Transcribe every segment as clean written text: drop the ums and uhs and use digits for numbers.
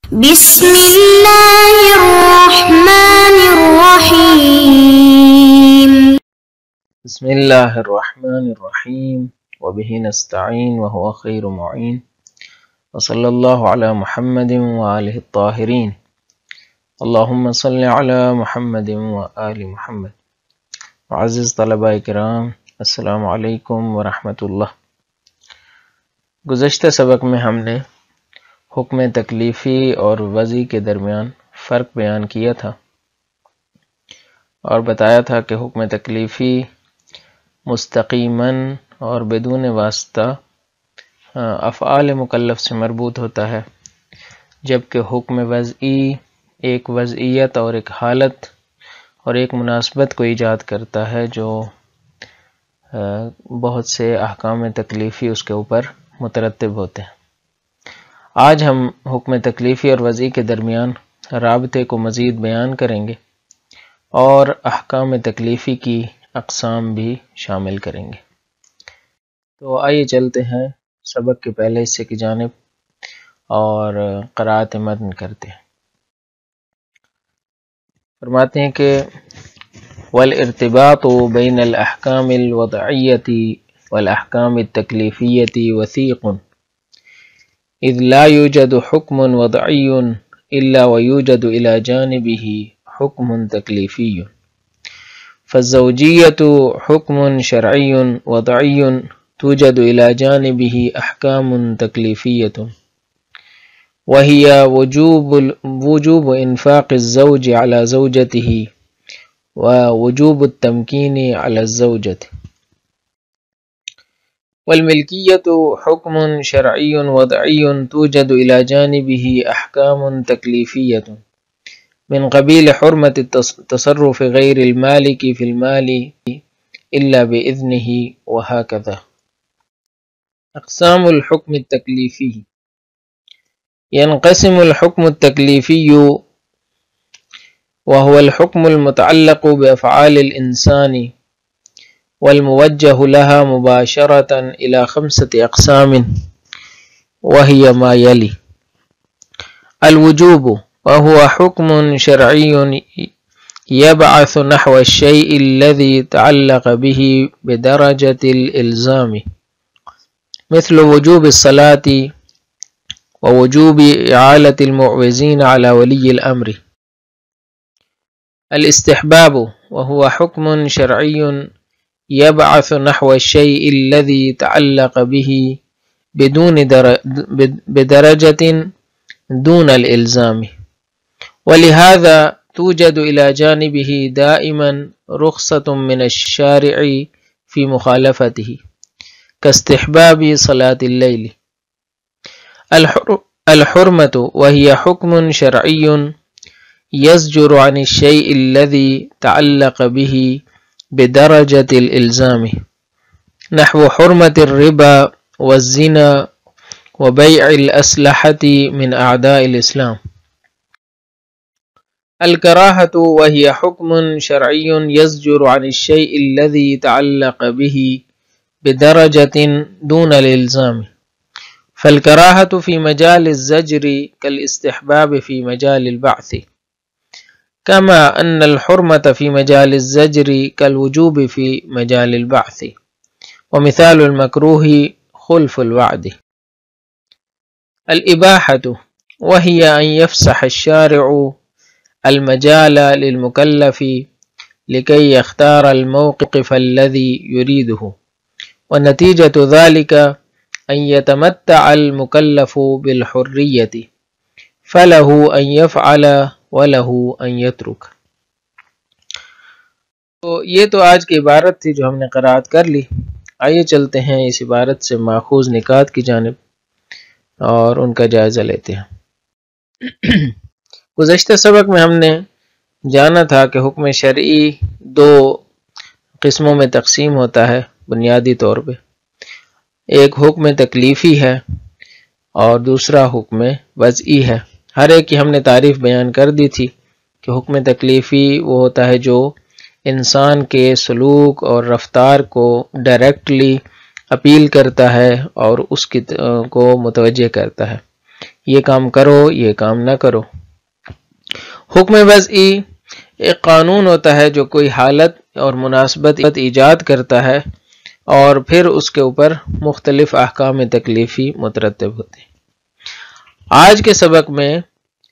بسم الله الرحمن الرحيم. بسم الله الرحمن الرحيم وبه نستعين وهو خير معين وصلى الله على محمد وآله الطاهرين اللهم صل على محمد وآل محمد. معزز طلباء کرام، السلام علیکم ورحمۃ اللہ۔ گزشتہ سبق میں ہم نے حکم تکلیفی اور وضعی کے درمیان فرق بیان کیا تھا اور بتایا تھا کہ حکم تکلیفی مستقیماً اور بدون واسطہ افعال مکلف سے مربوط ہوتا ہے، جبکہ حکم وضعی ایک وضعیت اور ایک حالت اور ایک مناسبت کو ایجاد کرتا ہے جو بہت سے احکام تکلیفی اس کے اوپر مترتب ہوتے ہیں۔ آج ہم حکم تکلیفی اور وضعی کے درمیان رابطے کو مزید بیان کریں گے اور احکام تکلیفی کی اقسام بھی شامل کریں گے۔ تو آئیے چلتے ہیں سبق کے پہلے حصے کی جانب اور قرأت متن کرتے ہیں۔ فرماتے ہیں کہ والارتباط بین الاحکام الوضعیۃ والاحکام التکلیفیۃ وثیق، اذ لا یوجد حکم وضعی الا ویوجد الى جانبه حکم تکلیفی، فالزوجیۃ حکم شرعی وضعی توجد الى جانبه احکام تکلیفیۃ، وهي وجوب انفاق الزوج على زوجته ووجوب التمكين على الزوجة، والملكية حكم شرعي وضعي توجد إلى جانبه أحكام تكليفية من قبيل حرمة التصرف غير المالك في المال إلا بإذنه، وهكذا. أقسام الحكم التكليفي: ينقسم الحكم التكليفي وهو الحكم المتعلق بأفعال الإنسان والموجه لها مباشرة إلى 5 أقسام، وهي ما يلي: الوجوب، وهو حكم شرعي يبعث نحو الشيء الذي تعلق به بدرجة الإلزام، مثل وجوب الصلاة ووجوب إعالة المعوزين على ولي الأمر. الاستحباب، وهو حكم شرعي يبعث نحو الشيء الذي تعلق به بدرجة دون الإلزام، ولهذا توجد إلى جانبه دائما رخصة من الشارع في مخالفته، كاستحباب صلاة الليل. الحرمة، وهي حكم شرعي يزجر عن الشيء الذي تعلق به بدرجة الإلزام، نحو حرمة الربا والزنا وبيع الأسلحة من أعداء الإسلام. الكراهة، وهي حكم شرعي يزجر عن الشيء الذي تعلق به بدرجة دون الإلزام، فالكراهة في مجال الزجر كالاستحباب في مجال البعث، كما أن الحرمة في مجال الزجر كالوجوب في مجال البعث، ومثال المكروه خلف الوعد. الإباحة، وهي أن يفسح الشارع المجال للمكلف لكي يختار الموقف الذي يريده، ونتيجة ذلك أن يتمتع المكلف بالحرية، فله أن يفعل وله أن يترك. تو یہ تو آج کی عبارت تھی جو ہم نے قرأت کر لی۔ آئیے چلتے ہیں اس عبارت سے ماخوذ نکات کی جانب اور ان کا جائزہ لیتے ہیں۔ گزشتہ سبق میں ہم نے جانا تھا کہ حکم شرعی 2 قسموں میں تقسیم ہوتا ہے بنیادی طور پہ، ایک حکم تکلیفی ہے اور دوسرا حکم وضعی ہے۔ ہر ایک کی ہم نے تعریف بیان کر دی تھی کہ حکم تکلیفی وہ ہوتا ہے جو انسان کے سلوک اور رفتار کو ڈائریکٹلی اپیل کرتا ہے اور اس کی کو متوجہ کرتا ہے، یہ کام کرو، یہ کام نہ کرو۔ حکم وضعی ایک قانون ہوتا ہے جو کوئی حالت اور مناسبت ایجاد کرتا ہے اور پھر اس کے اوپر مختلف احکام تکلیفی مترتب ہوتے ہیں۔ آج کے سبق میں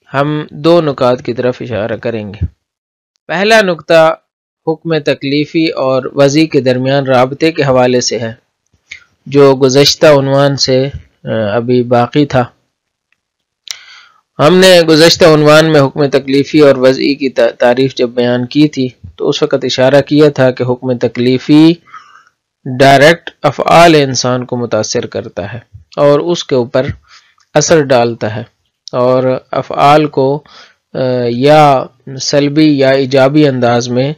ہم دو نکات کی طرف اشارہ کریں گے۔ پہلا نکتہ حکم تکلیفی اور وضعی کے درمیان رابطے کے حوالے سے ہے، جو گزشتہ عنوان سے ابھی باقی تھا۔ ہم نے گزشتہ عنوان میں حکم تکلیفی اور وضعی کی تعریف جب بیان کی تھی تو اس وقت اشارہ کیا تھا کہ حکم تکلیفی ڈائریکٹ افعال انسان کو متاثر کرتا ہے اور اس کے اوپر اثر ڈالتا ہے، اور افعال کو یا سلبی یا ایجابی انداز میں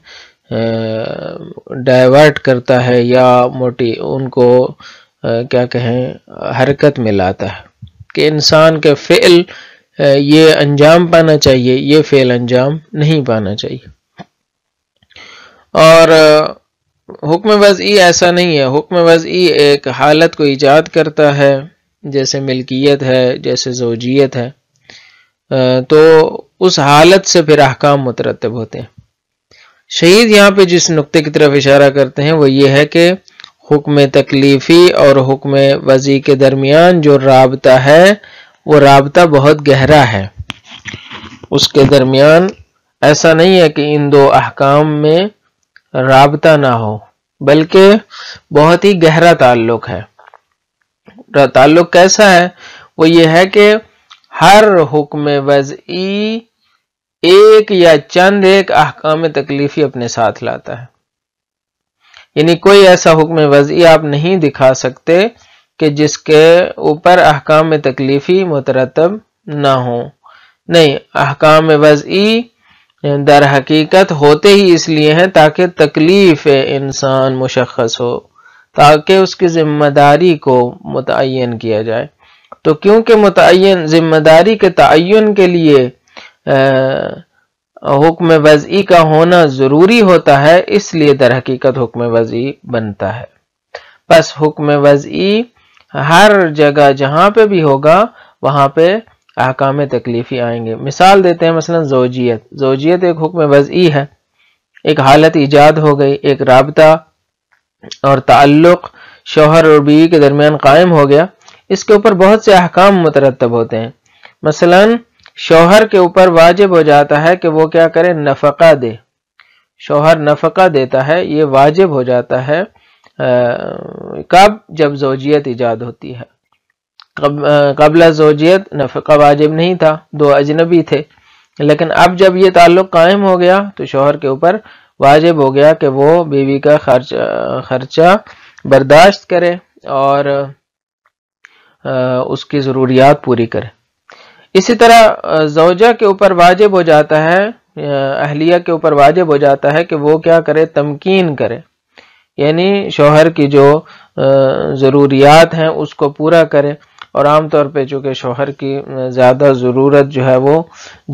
ڈائیورٹ کرتا ہے یا ان کو کیا کہیں حرکت میں لاتا ہے کہ انسان کے فعل یہ انجام پانا چاہیے، یہ فعل انجام نہیں پانا چاہیے۔ اور حکم وضعی ایسا نہیں ہے۔ حکم وضعی ایک حالت کو ایجاد کرتا ہے، جیسے ملکیت ہے، جیسے زوجیت ہے، تو اس حالت سے پھر احکام مترتب ہوتے ہیں۔ شہید یہاں پہ جس نقطے کی طرف اشارہ کرتے ہیں وہ یہ ہے کہ حکم تکلیفی اور حکم وضعی کے درمیان جو رابطہ ہے وہ رابطہ بہت گہرا ہے۔ اس کے درمیان ایسا نہیں ہے کہ ان دو احکام میں رابطہ نہ ہو، بلکہ بہت ہی گہرا تعلق ہے۔ تعلق کیسا ہے؟ وہ یہ ہے کہ ہر حکم وضعی ایک یا چند ایک احکام تکلیفی اپنے ساتھ لاتا ہے۔ یعنی کوئی ایسا حکم وضعی آپ نہیں دکھا سکتے کہ جس کے اوپر احکام تکلیفی مترتب نہ ہوں۔ نہیں، احکام وضعی در حقیقت ہوتے ہی اس لیے ہیں تاکہ تکلیف انسان مشخص ہو، تاکہ اس کی ذمہ داری کو متعین کیا جائے۔ تو کیونکہ متعین ذمہ داری کے تعین کے لیے حکم وضعی کا ہونا ضروری ہوتا ہے، اس لیے در حقیقت حکم وضعی بنتا ہے۔ بس حکم وضعی ہر جگہ جہاں پہ بھی ہوگا وہاں پہ احکام تکلیفی آئیں گے۔ مثال دیتے ہیں، مثلا زوجیت ایک حکم وضعی ہے، ایک حالت ایجاد ہو گئی، ایک رابطہ اور تعلق شوہر اور بیوی کے درمیان قائم ہو گیا۔ اس کے اوپر بہت سے احکام مترتب ہوتے ہیں۔ مثلا شوہر کے اوپر واجب ہو جاتا ہے کہ وہ کیا کرے؟ نفقہ دے۔ شوہر نفقہ دیتا ہے، یہ واجب ہو جاتا ہے۔ کب؟ جب زوجیت ایجاد ہوتی ہے۔ قبل زوجیت نفقہ واجب نہیں تھا، دو اجنبی تھے، لیکن اب جب یہ تعلق قائم ہو گیا تو شوہر کے اوپر واجب ہو گیا کہ وہ بیوی کا خرچہ برداشت کرے اور اس کی ضروریات پوری کرے۔ اسی طرح زوجہ کے اوپر واجب ہو جاتا ہے، اہلیہ کے اوپر واجب ہو جاتا ہے کہ وہ کیا کرے؟ تمکین کرے، یعنی شوہر کی جو ضروریات ہیں اس کو پورا کرے۔ اور عام طور پہ چونکہ شوہر کی زیادہ ضرورت جو ہے وہ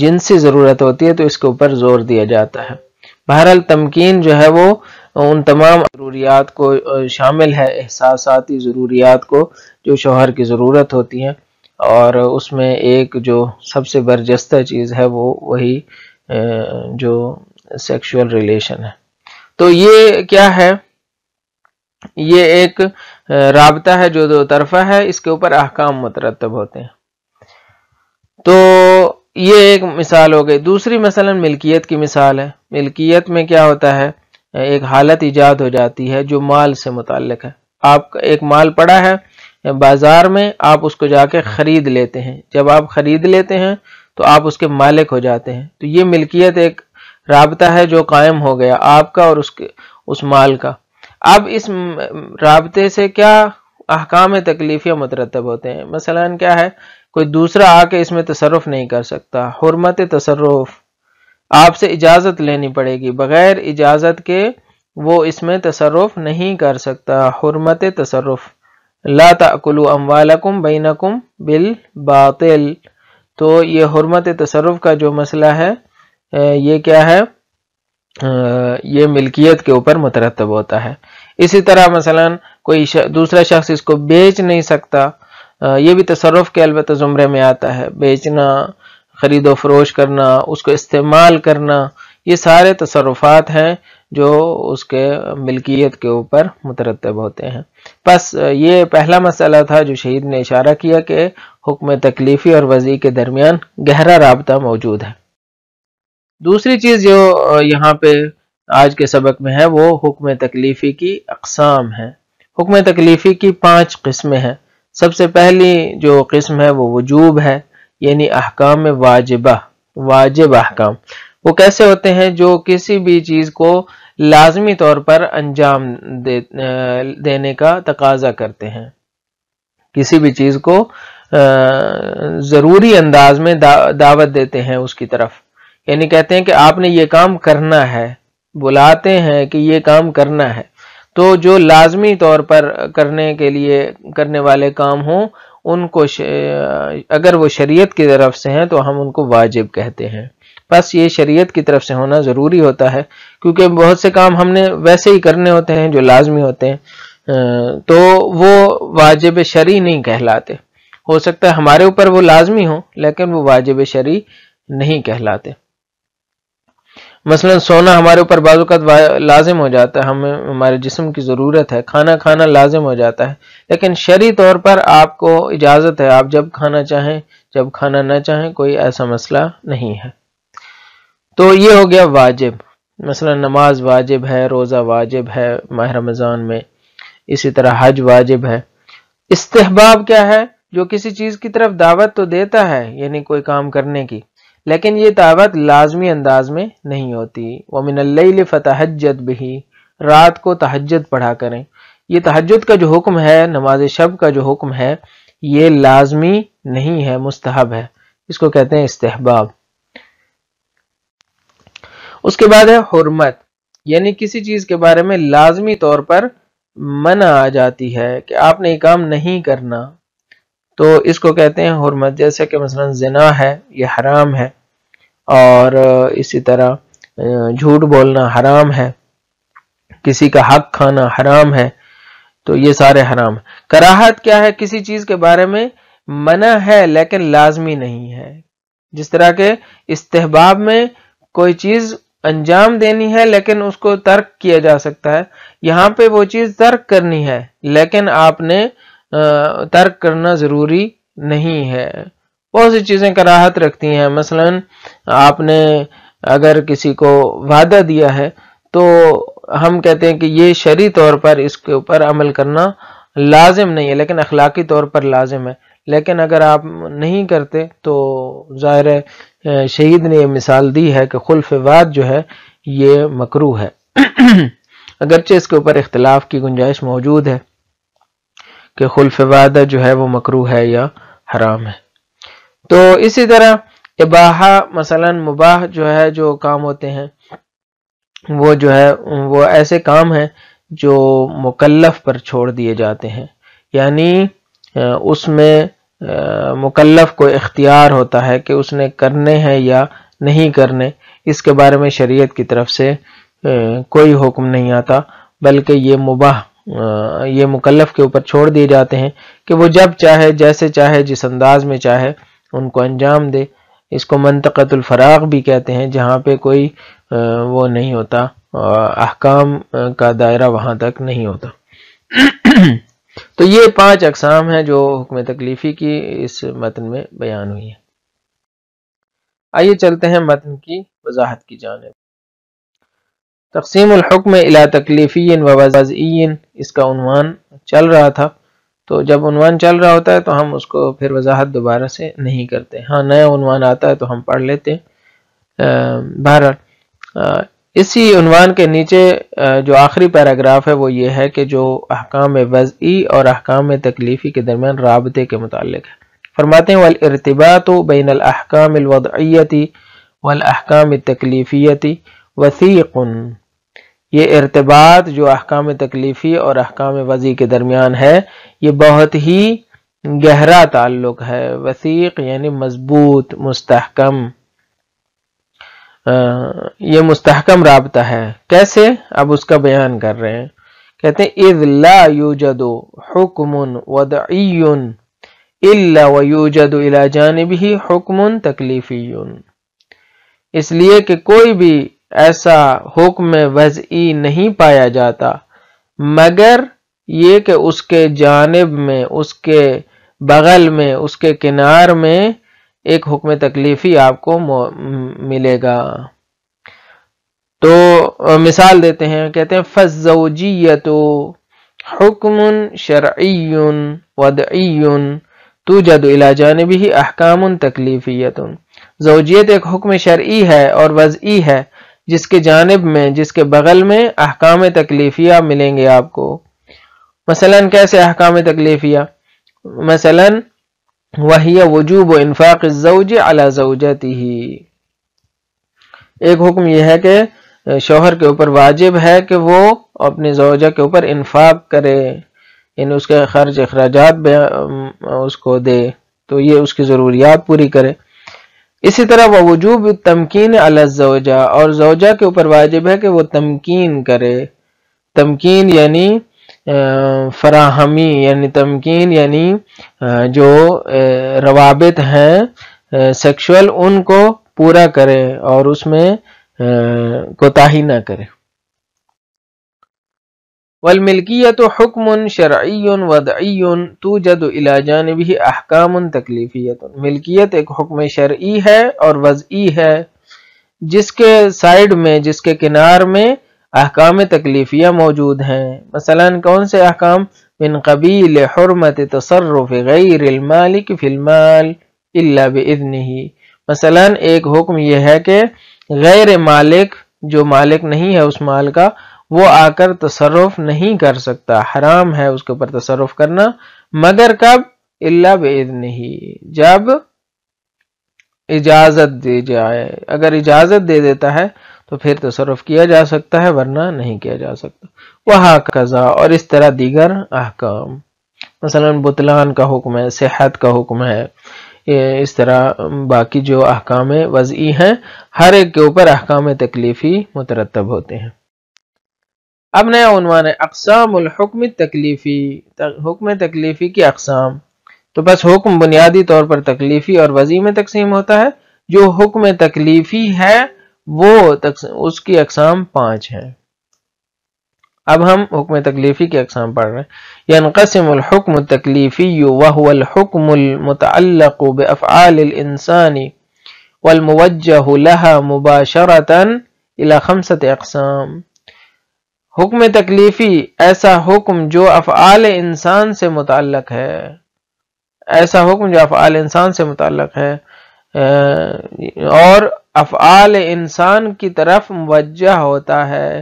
جنسی ضرورت ہوتی ہے تو اس کے اوپر زور دیا جاتا ہے۔ بہرحال تمکین جو ہے وہ ان تمام ضروریات کو شامل ہے، احساساتی ضروریات کو جو شوہر کی ضرورت ہوتی ہیں، اور اس میں ایک جو سب سے برجستہ چیز ہے وہ وہی جو سیکشول ریلیشن ہے۔ تو یہ کیا ہے؟ یہ ایک رابطہ ہے جو دو طرفہ ہے، اس کے اوپر احکام مترتب ہوتے ہیں۔ تو یہ ایک مثال ہو گئی۔ دوسری مثلا ملکیت کی مثال ہے۔ ملکیت میں کیا ہوتا ہے؟ ایک حالت ایجاد ہو جاتی ہے جو مال سے متعلق ہے۔ آپ کا ایک مال پڑا ہے بازار میں، آپ اس کو جا کے خرید لیتے ہیں۔ جب آپ خرید لیتے ہیں تو آپ اس کے مالک ہو جاتے ہیں۔ تو یہ ملکیت ایک رابطہ ہے جو قائم ہو گیا آپ کا اور اس مال کا۔ اب اس رابطے سے کیا احکام تکلیفیہ مترتب ہوتے ہیں؟ مثلا کیا ہے؟ کوئی دوسرا آ کے اس میں تصرف نہیں کر سکتا۔ حرمت تصرف، آپ سے اجازت لینی پڑے گی، بغیر اجازت کے وہ اس میں تصرف نہیں کر سکتا۔ حرمت تصرف، لا تأکلوا اموالکم بینکم بالباطل۔ تو یہ حرمت تصرف کا جو مسئلہ ہے یہ کیا ہے؟ یہ ملکیت کے اوپر مترتب ہوتا ہے۔ اسی طرح مثلا کوئی دوسرا شخص اس کو بیچ نہیں سکتا، یہ بھی تصرف کے البتہ زمرے میں آتا ہے، بیچنا، خرید و فروش کرنا، اس کو استعمال کرنا، یہ سارے تصرفات ہیں جو اس کے ملکیت کے اوپر مترتب ہوتے ہیں۔ پس یہ پہلا مسئلہ تھا جو شہید نے اشارہ کیا کہ حکم تکلیفی اور وضعی کے درمیان گہرا رابطہ موجود ہے۔ دوسری چیز جو یہاں پہ آج کے سبق میں ہے وہ حکم تکلیفی کی اقسام ہے۔ حکم تکلیفی کی 5 قسمیں ہیں۔ سب سے پہلی جو قسم ہے وہ وجوب ہے، یعنی احکام واجبہ، واجب احکام۔ وہ کیسے ہوتے ہیں؟ جو کسی بھی چیز کو لازمی طور پر انجام دینے کا تقاضا کرتے ہیں، کسی بھی چیز کو ضروری انداز میں دعوت دیتے ہیں اس کی طرف، یعنی کہتے ہیں کہ آپ نے یہ کام کرنا ہے، بلاتے ہیں کہ یہ کام کرنا ہے۔ تو جو لازمی طور پر کرنے والے کام ہوں ان کو اگر وہ شریعت کی طرف سے ہیں تو ہم ان کو واجب کہتے ہیں۔ بس یہ شریعت کی طرف سے ہونا ضروری ہوتا ہے، کیونکہ بہت سے کام ہم نے ویسے ہی کرنے ہوتے ہیں جو لازمی ہوتے ہیں، تو وہ واجب شرعی نہیں کہلاتے۔ ہو سکتا ہے ہمارے اوپر وہ لازمی ہوں لیکن وہ واجب شرعی نہیں کہلاتے۔ مثلا سونا ہمارے اوپر بعض اوقات لازم ہو جاتا ہے، ہمارے جسم کی ضرورت ہے، کھانا کھانا لازم ہو جاتا ہے، لیکن شرعی طور پر آپ کو اجازت ہے، آپ جب کھانا چاہیں جب کھانا نہ چاہیں، کوئی ایسا مسئلہ نہیں ہے۔ تو یہ ہو گیا واجب، مثلا نماز واجب ہے، روزہ واجب ہے ماہ رمضان میں، اسی طرح حج واجب ہے۔ استحباب کیا ہے؟ جو کسی چیز کی طرف دعوت تو دیتا ہے، یعنی کوئی کام کرنے کی، لیکن یہ دعوت لازمی انداز میں نہیں ہوتی۔ وَمِنَ اللَّيْلِ فَتَهَجَّدْ بِهِ، رات کو تہجد پڑھا کریں۔ یہ تہجد کا جو حکم ہے، نماز شب کا جو حکم ہے، یہ لازمی نہیں ہے، مستحب ہے، اس کو کہتے ہیں استحباب۔ اس کے بعد ہے حرمت، یعنی کسی چیز کے بارے میں لازمی طور پر منع آ جاتی ہے کہ آپ نے یہ کام نہیں کرنا، تو اس کو کہتے ہیں حرمت۔ جیسے کہ مثلا زنا ہے، یہ حرام ہے، اور اسی طرح جھوٹ بولنا حرام ہے، کسی کا حق کھانا حرام ہے، تو یہ سارے حرام ہیں۔ کراہت کیا ہے؟ کسی چیز کے بارے میں منع ہے لیکن لازمی نہیں ہے، جس طرح کہ استحباب میں کوئی چیز انجام دینی ہے لیکن اس کو ترک کیا جا سکتا ہے، یہاں پہ وہ چیز ترک کرنی ہے لیکن آپ نے ترک کرنا ضروری نہیں ہے۔ بہت سی چیزیں کراہت رکھتی ہیں، مثلا آپ نے اگر کسی کو وعدہ دیا ہے تو ہم کہتے ہیں کہ یہ شرعی طور پر اس کے اوپر عمل کرنا لازم نہیں ہے لیکن اخلاقی طور پر لازم ہے، لیکن اگر آپ نہیں کرتے تو ظاہر ہے شہید نے یہ مثال دی ہے کہ خلف وعد جو ہے یہ مکروہ ہے، اگرچہ اس کے اوپر اختلاف کی گنجائش موجود ہے کہ خلف وعدہ جو ہے وہ مکروہ ہے یا حرام ہے۔ تو اسی طرح اباحہ، مثلا مباح جو ہے جو کام ہوتے ہیں وہ جو ہے وہ ایسے کام ہیں جو مکلف پر چھوڑ دیے جاتے ہیں، یعنی اس میں مکلف کو اختیار ہوتا ہے کہ اس نے کرنے ہیں یا نہیں کرنے، اس کے بارے میں شریعت کی طرف سے کوئی حکم نہیں آتا، بلکہ یہ مباح، یہ مکلف کے اوپر چھوڑ دیے جاتے ہیں کہ وہ جب چاہے، جیسے چاہے، جس انداز میں چاہے ان کو انجام دے۔ اس کو منطقۃ الفراغ بھی کہتے ہیں، جہاں پہ کوئی وہ نہیں ہوتا، احکام کا دائرہ وہاں تک نہیں ہوتا۔ تو یہ 5 اقسام ہیں جو حکم تکلیفی کی اس متن میں بیان ہوئی ہیں۔ آئیے چلتے ہیں متن کی وضاحت کی جانب۔ تقسیم الحکم الی تکلیفی و وضعی، اس کا عنوان چل رہا تھا، تو جب عنوان چل رہا ہوتا ہے تو ہم اس کو پھر وضاحت دوبارہ سے نہیں کرتے، ہاں نیا عنوان آتا ہے تو ہم پڑھ لیتے ہیں۔ بہرحال اسی عنوان کے نیچے جو آخری پیراگراف ہے وہ یہ ہے کہ جو احکام وضعی اور احکام تکلیفی کے درمیان رابطے کے متعلق ہے۔ فرماتے ہیں والارتباط بین الاحکام الوضعیۃ والاحکام التکلیفیۃ وثیق، یہ ارتباط جو احکام تکلیفی اور احکام وضعی کے درمیان ہے یہ بہت ہی گہرا تعلق ہے، وثیق یعنی مضبوط، مستحکم، یہ مستحکم رابطہ ہے۔ کیسے؟ اب اس کا بیان کر رہے ہیں، کہتے ہیں اذ لا یوجد حکم وضعی الا ویوجد الی جانبہ حکم تکلیفی، اس لیے کہ کوئی بھی ایسا حکم وضعی نہیں پایا جاتا مگر یہ کہ اس کے جانب میں، اس کے بغل میں، اس کے کنار میں ایک حکم تکلیفی آپ کو ملے گا۔ تو مثال دیتے ہیں، کہتے ہیں فالزوجیۃ حکم شرعی وضعی توجد الی جانبہ احکام تکلیفیۃ، زوجیت ایک حکم شرعی ہے اور وضعی ہے جس کے جانب میں، جس کے بغل میں احکام تکلیفیہ ملیں گے آپ کو۔ مثلا کیسے احکام تکلیفیہ؟ مثلا وہی وجوب انفاق الزوج علی زوجتہ، ایک حکم یہ ہے کہ شوہر کے اوپر واجب ہے کہ وہ اپنی زوجہ کے اوپر انفاق کرے، یعنی اس کے خرچ اخراجات اس کو دے، تو یہ اس کی ضروریات پوری کرے۔ اسی طرح وہ وجوب تمکین علی الزوجہ، اور زوجہ کے اوپر واجب ہے کہ وہ تمکین کرے، تمکین یعنی فراہمی، یعنی تمکین یعنی جو روابط ہیں سیکشول ان کو پورا کرے اور اس میں کوتاہی نہ کرے۔ والملکیت حکم شرعی وضعی توجد الی جانبہ احکام تکلیفیۃ، ملکیت ایک حکم شرعی ہے اور وضعی ہے جس کے سائیڈ میں، جس کے کنار میں احکام تکلیفیہ موجود ہیں۔ مثلا کون سے احکام؟ من قبیل حرمت تصرف غیر المالک فی المال الا باذنہ، مثلا ایک حکم یہ ہے کہ غیر مالک، جو مالک نہیں ہے اس مال کا، وہ آ کر تصرف نہیں کر سکتا، حرام ہے اس کے اوپر تصرف کرنا، مگر کب؟ الا باذنہ، جب اجازت دی جائے، اگر اجازت دے دیتا ہے تو پھر تصرف کیا جا سکتا ہے، ورنہ نہیں کیا جا سکتا۔ وہکذا، اور اس طرح دیگر احکام، مثلا بطلان کا حکم ہے، صحت کا حکم ہے، اس طرح باقی جو احکام وضعی ہیں ہر ایک کے اوپر احکام تکلیفی مترتب ہوتے ہیں۔ اب نیا عنوان ہے اقسام الحکم التکلیفی، حکم تکلیفی کی اقسام۔ تو بس حکم بنیادی طور پر تکلیفی اور وضعی میں تقسیم ہوتا ہے، جو حکم تکلیفی ہے وہ اس کی اقسام 5 ہیں۔ اب ہم حکم تکلیفی کی اقسام پڑھ رہے ہیں۔ ینقسم الحکم التکلیفی وهو الحکم المتعلق بافعال الانسان والموجہ لها مباشرة الى 5 اقسام۔ حکم تکلیفی ایسا حکم جو افعال انسان سے متعلق ہے، ایسا حکم جو افعال انسان سے متعلق ہے اور افعال انسان کی طرف موجہ ہوتا ہے،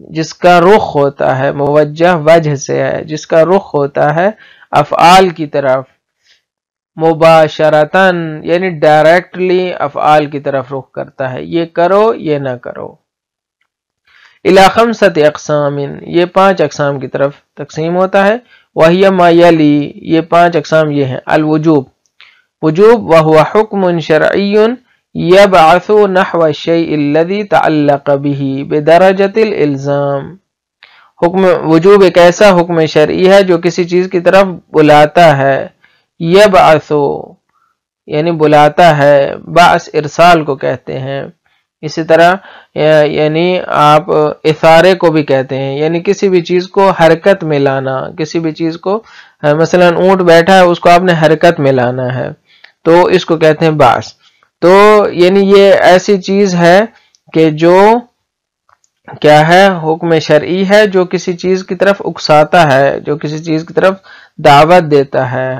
جس کا رخ ہوتا ہے، موجہ وجہ سے ہے، جس کا رخ ہوتا ہے افعال کی طرف، مباشرتاً یعنی ڈائریکٹلی افعال کی طرف رخ کرتا ہے، یہ کرو یہ نہ کرو۔ الی 5 اقسام، یہ 5 اقسام کی طرف تقسیم ہوتا ہے۔ وہی ما یلی، یہ 5 اقسام یہ ہیں۔ الوجوب، وجوب وہو حکم شرعی یبعث نحو الشیء الذی تعلق به بدرجۃ الالزام، حکم وجوب ایک ایسا حکم شرعی ہے جو کسی چیز کی طرف بلاتا ہے، یبعث یعنی بلاتا ہے، بعث ارسال کو کہتے ہیں، اسی طرح یعنی آپ اثارے کو بھی کہتے ہیں، یعنی کسی بھی چیز کو حرکت میں لانا، کسی بھی چیز کو مثلا اونٹ بیٹھا ہے اس کو آپ نے حرکت میں لانا ہے تو اس کو کہتے ہیں بعث۔ تو یعنی یہ ایسی چیز ہے کہ جو کیا ہے، حکم شرعی ہے جو کسی چیز کی طرف اکساتا ہے، جو کسی چیز کی طرف دعوت دیتا ہے۔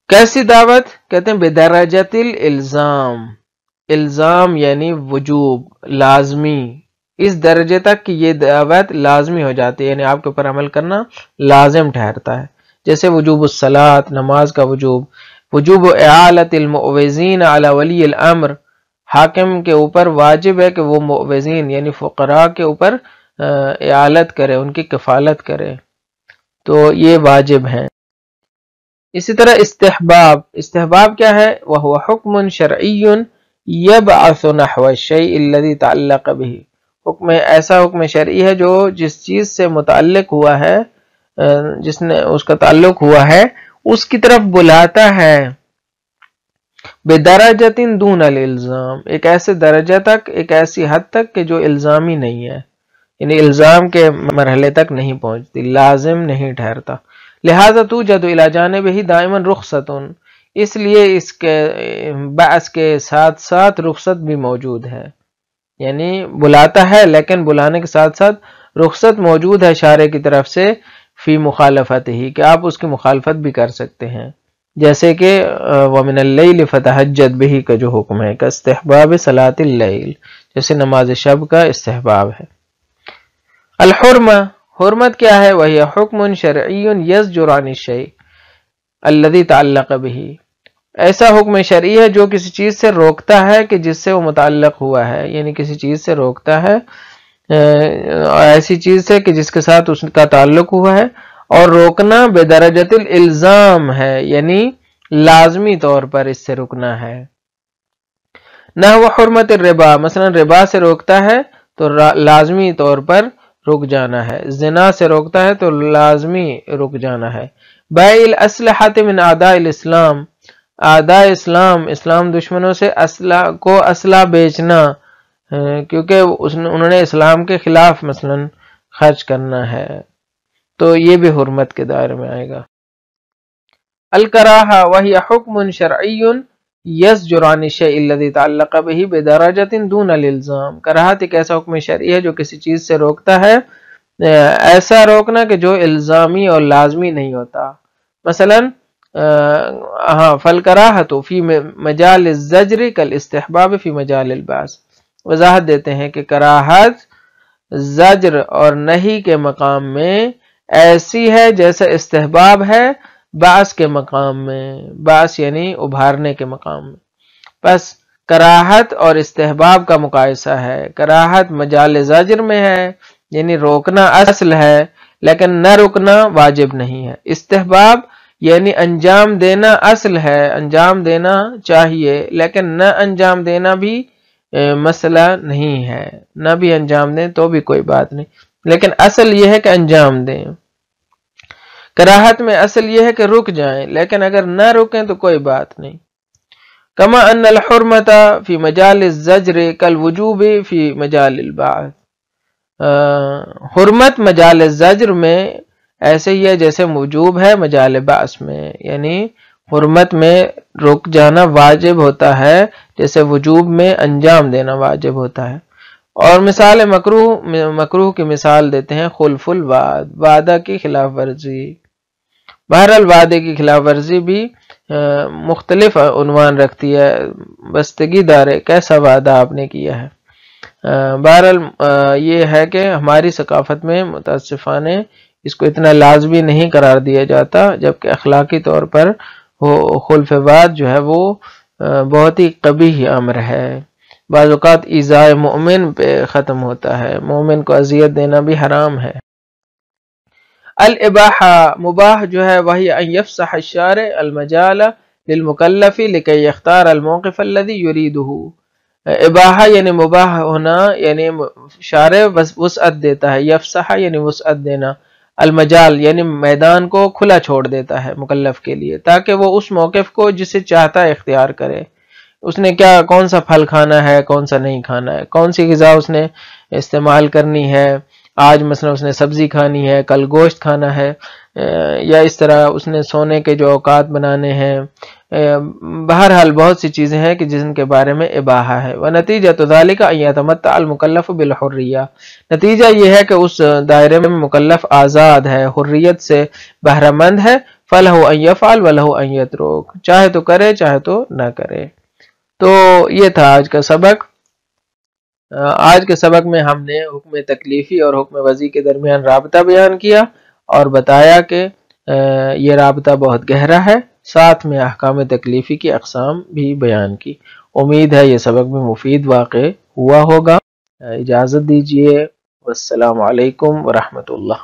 کیسی دعوت؟ کہتے ہیں بدرجۃ الالزام، الزام یعنی وجوب، لازمی، اس درجے تک کہ یہ دعوت لازمی ہو جاتی ہے، یعنی آپ کے اوپر عمل کرنا لازم ٹھہرتا ہے۔ جیسے وجوب الصلاۃ، نماز کا وجوب، وجوب اعالۃ المعوذین علی ولی الامر، حاکم کے اوپر واجب ہے کہ وہ معوذین یعنی فقراء کے اوپر اعالت کرے، ان کی کفالت کرے، تو یہ واجب ہیں۔ اسی طرح استحباب، استحباب کیا ہے؟ وہو حکم شرعی یبعث نحو الشیء الذی تعلق به، حکم ایسا حکم شرعی ہے جو جس چیز سے متعلق ہوا ہے، جس نے اس کا تعلق ہوا ہے اس کی طرف بلاتا ہے، بدرجۃ دون الالزام، ایک ایسے درجہ تک، ایک ایسی حد تک کہ جو الزامی نہیں ہے، یعنی الزام کے مرحلے تک نہیں پہنچتی، لازم نہیں ٹھہرتا۔ لہذا توجد الی جانبہ دائما رخصت، اس لیے اس کے بعث کے ساتھ ساتھ رخصت بھی موجود ہے، یعنی بلاتا ہے لیکن بلانے کے ساتھ ساتھ رخصت موجود ہے شارع کی طرف سے، فی مخالفت ہی، کہ آپ اس کی مخالفت بھی کر سکتے ہیں، جیسے کہ وَمِنَ اللَّيْلِ فَتَهَجَّدْ بِهِ کا جو حکم ہے، کا استحباب صلاۃ اللیل، جیسے نماز شب کا استحباب ہے۔ الحرمہ، حرمت کیا ہے؟ وہی حکم شرعی یزجر عن الشیء الذی تعلق به، ایسا حکم شرعی ہے جو کسی چیز سے روکتا ہے کہ جس سے وہ متعلق ہوا ہے، یعنی کسی چیز سے روکتا ہے ایسی چیز سے کہ جس کے ساتھ اس کا تعلق ہوا ہے، اور روکنا بدرجۃ الالزام ہے، یعنی لازمی طور پر اس سے رکنا ہے۔ نحو حرمت الربا، مثلا ربا سے روکتا ہے تو لازمی طور پر رک جانا ہے، زنا سے روکتا ہے تو لازمی رک جانا ہے۔ بیع الاسلحۃ من اعداء الاسلام، اعداء اسلام، اسلام دشمنوں سے اسلحہ بیچنا، کیونکہ انہوں نے اسلام کے خلاف مثلا خرچ کرنا ہے، تو یہ بھی حرمت کے دائرے میں آئے گا۔ الکراہہ وہی حکم شرعی یزجر عن الشیء الذی تعلق به بدرجۃ دون الالزام، کراہت ایک ایسا حکم شرعی ہے جو کسی چیز سے روکتا ہے ایسا روکنا کہ جو الزامی اور لازمی نہیں ہوتا۔ مثلا فالکراہۃ فی مجال الزجر کالاستحباب فی مجال البعث، وضاحت دیتے ہیں کہ کراہت زجر اور نہی کے مقام میں ایسی ہے جیسا استحباب ہے بعث کے مقام میں، بعث یعنی ابھارنے کے مقام میں۔ بس کراہت اور استحباب کا مقایسہ ہے، کراہت مجال زجر میں ہے، یعنی روکنا اصل ہے لیکن نہ رکنا واجب نہیں ہے، استحباب یعنی انجام دینا اصل ہے، انجام دینا چاہیے لیکن نہ انجام دینا بھی مسئلہ نہیں ہے، نہ بھی انجام دیں تو بھی کوئی بات نہیں، لیکن اصل یہ ہے کہ انجام دیں۔ کراہت میں اصل یہ ہے کہ رک جائیں، لیکن اگر نہ رکیں تو کوئی بات نہیں۔ کما ان الحرمت فی مجال الزجر کالوجوب فی مجال البعث، حرمت مجال الزجر میں ایسے ہی ہے جیسے وجوب ہے مجال بعث میں، یعنی حرمت میں رک جانا واجب ہوتا ہے جیسے وجوب میں انجام دینا واجب ہوتا ہے۔ اور مثال مکروہ کی مثال دیتے ہیں خلف الوعد، وعدہ کی خلاف ورزی۔ بہرحال وعدے کی خلاف ورزی بھی مختلف عنوان رکھتی ہے، بستگی دار ہے کیسا وعدہ آپ نے کیا ہے۔ بہرحال یہ ہے کہ ہماری ثقافت میں متاسفانہ اس کو اتنا لازمی نہیں قرار دیا جاتا، جبکہ اخلاقی طور پر خلف وعد جو ہے وہ بہت ہی قبیح امر ہے، بعض اوقات ایذاء مومن پہ ختم ہوتا ہے، مومن کو اذیت دینا بھی حرام ہے۔ الاباحہ، مباح جو ہے وہی ان یفسح الشارع المجال للمکلف لکی یختار الموقف الذی یریدہ، اباحہ یعنی مباح ہونا، یعنی شارع وسعت دیتا ہے، یفسح یعنی وسعت دینا، المجال یعنی میدان کو کھلا چھوڑ دیتا ہے مکلف کے لیے، تاکہ وہ اس موقف کو جسے چاہتا ہے اختیار کرے، اس نے کون سا پھل کھانا ہے، کون سا نہیں کھانا ہے، کون سی غذا اس نے استعمال کرنی ہے، آج مثلا اس نے سبزی کھانی ہے، کل گوشت کھانا ہے، یا اس طرح اس نے سونے کے جو اوقات بنانے ہیں، بہرحال بہت سی چیزیں ہیں کہ جن کے بارے میں اباحہ ہے۔ وَنَتِيجَةُ ذَلِكَ أَن يَتَمَتَّعَ الْمُكَلَّفُ بِالْحُرِّيَّةِ، نتیجہ یہ ہے کہ اس دائرے میں مکلف آزاد ہے، حریت سے بہرہ مند ہے، فَلَهُ أَن يَفْعَلْ وَلَهُ أَن يَتْرُكَ، چاہے تو کرے چاہے تو نہ کرے۔ تو یہ تھا آج کا سبق۔ آج کے سبق میں ہم نے حکم تکلیفی اور حکم وضعی کے درمیان رابطہ بیان کیا اور بتایا کہ یہ رابطہ بہت گہرا ہے، ساتھ میں احکام تکلیفی کی اقسام بھی بیان کی۔ امید ہے یہ سبق بھی مفید واقع ہوا ہوگا۔ اجازت دیجیے، والسلام علیکم ورحمۃ اللہ۔